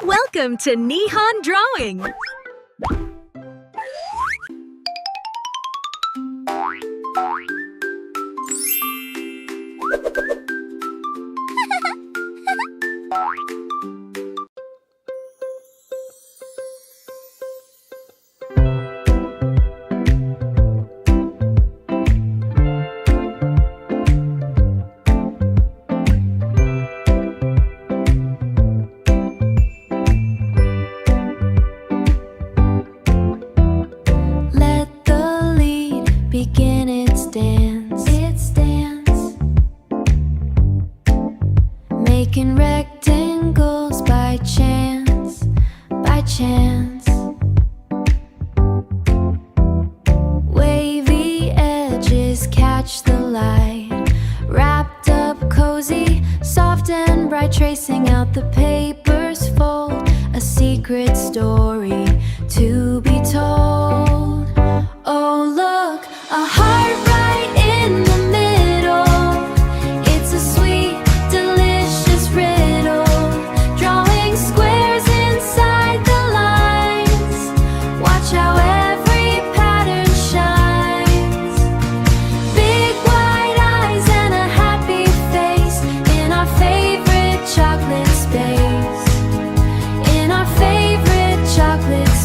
Welcome to Nehan Drawing! Begin its dance, making rectangles by chance, wavy edges catch the light, wrapped up cozy, soft and bright, tracing out the paper's fold, a secret story to be told. Oh look, a heart right in the middle. It's a sweet, delicious riddle, drawing squares inside the lines. Watch how every pattern shines. Big wide eyes and a happy face in our favorite chocolate space. In our favorite chocolate space.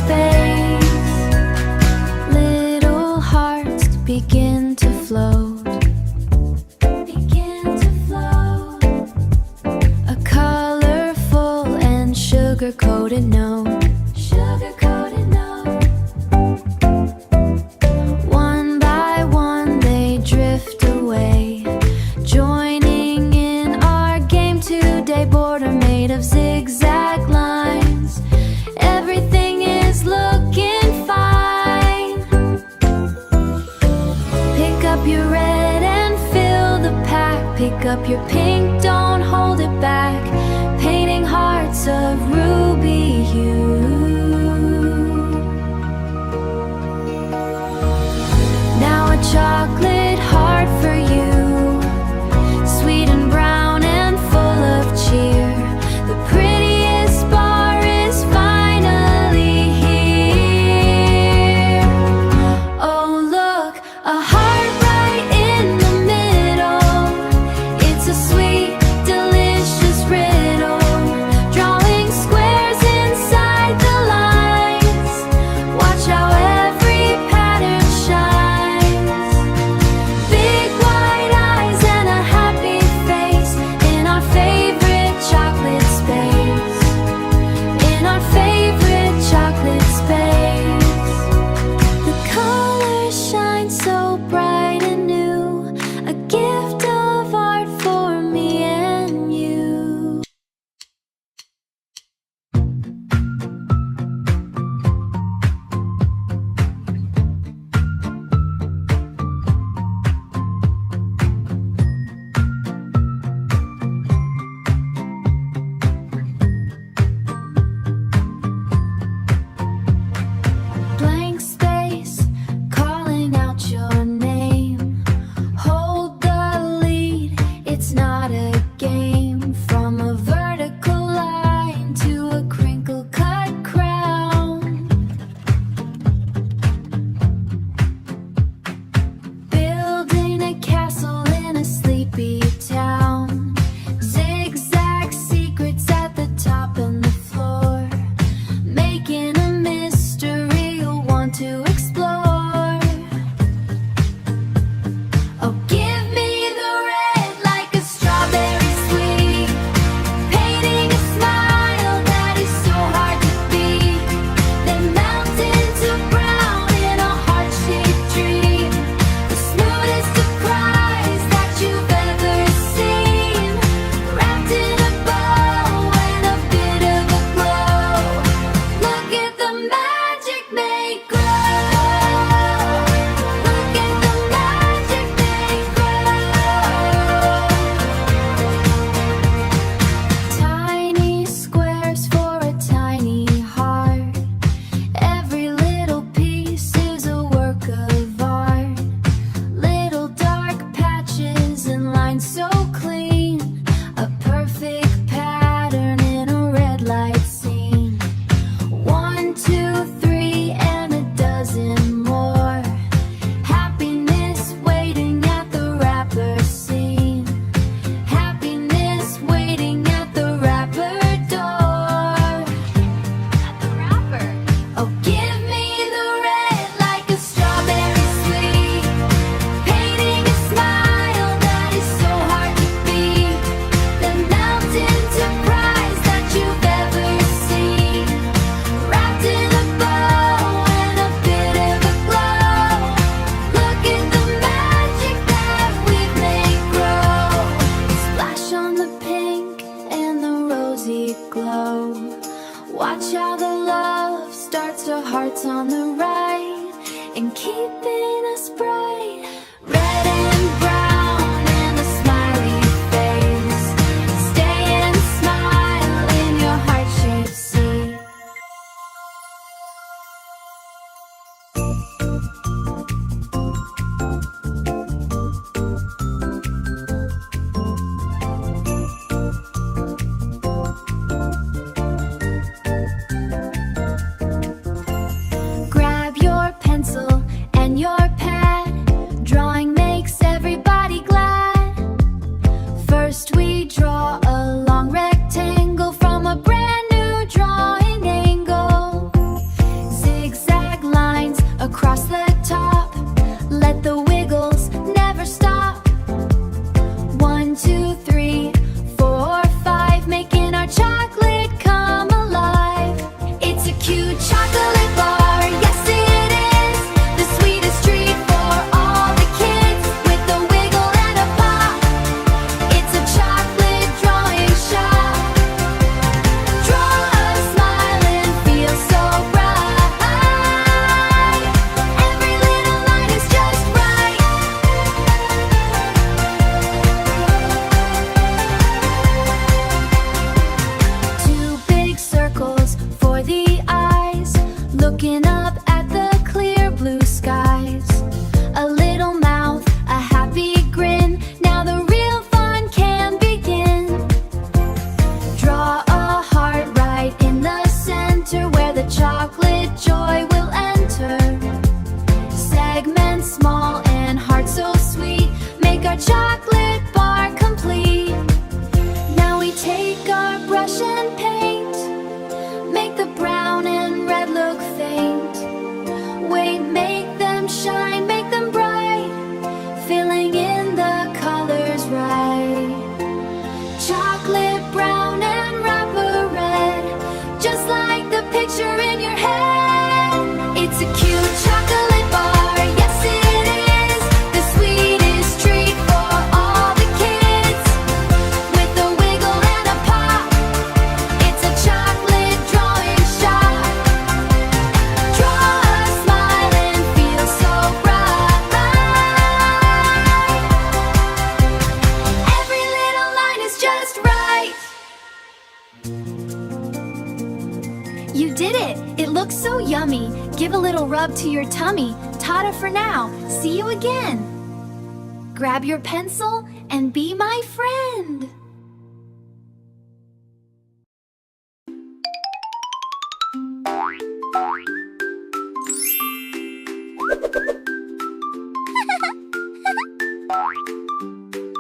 Begin to float, a colorful and sugar-coated note, One by one they drift away, joining in our game today. Border made of zigzag lines, everything is looking fine. Pick up your red and fill the pack. Pick up your pink, don't hold it back. Painting hearts of ruby hue. Now a chocolate heart for you, sweet and brown and full of cheer. The prettiest bar is finally here. Oh look, a heart right in the middle. It's a sweet, delicious riddle, drawing squares inside the lines. Watch how every pattern shines. Big wide glow. Watch how the love starts our hearts on the right and keeping us bright. Red and brown and a smiley face. Stay and smile in your heart-shaped sea. Grab your pencil and your pad. Drawing makes everybody glad. First we draw a long rectangle from a brand new drawing angle. Zigzag lines across the top. Let the wiggles never stop. 1, 2, 3, 4, 5, making our chocolate come alive. It's a cute chocolate bar, yes it is. The sweetest treat for all the kids. With a wiggle and a pop, it's a chocolate drawing shop. Draw a smile and feel so bright. Every little line is just right. Two big circles for the eyes, looking up at the clear blue skies. A little mouth, a happy grin. Now the real fun can begin. Draw a heart right in the center where the chocolate joy will enter. Segments small and hearts so sweet make our chocolate bar complete. Now we take our brush and paint. Make the brown and red look faint. Wait, make them shine, make them bright. Filling in the colors right. Chocolate brown and wrapper red. Just like the picture in your head. It's a cute chocolate bar, yes it is. The sweetest treat for all the kids. With a wiggle and a pop, it's a chocolate drawing shop. Draw a smile and feel so bright. Every little line is just right. You did it! It looks so yummy. Give a little rub to your tummy. Ta-ta for now. See you again. Grab your pencil and be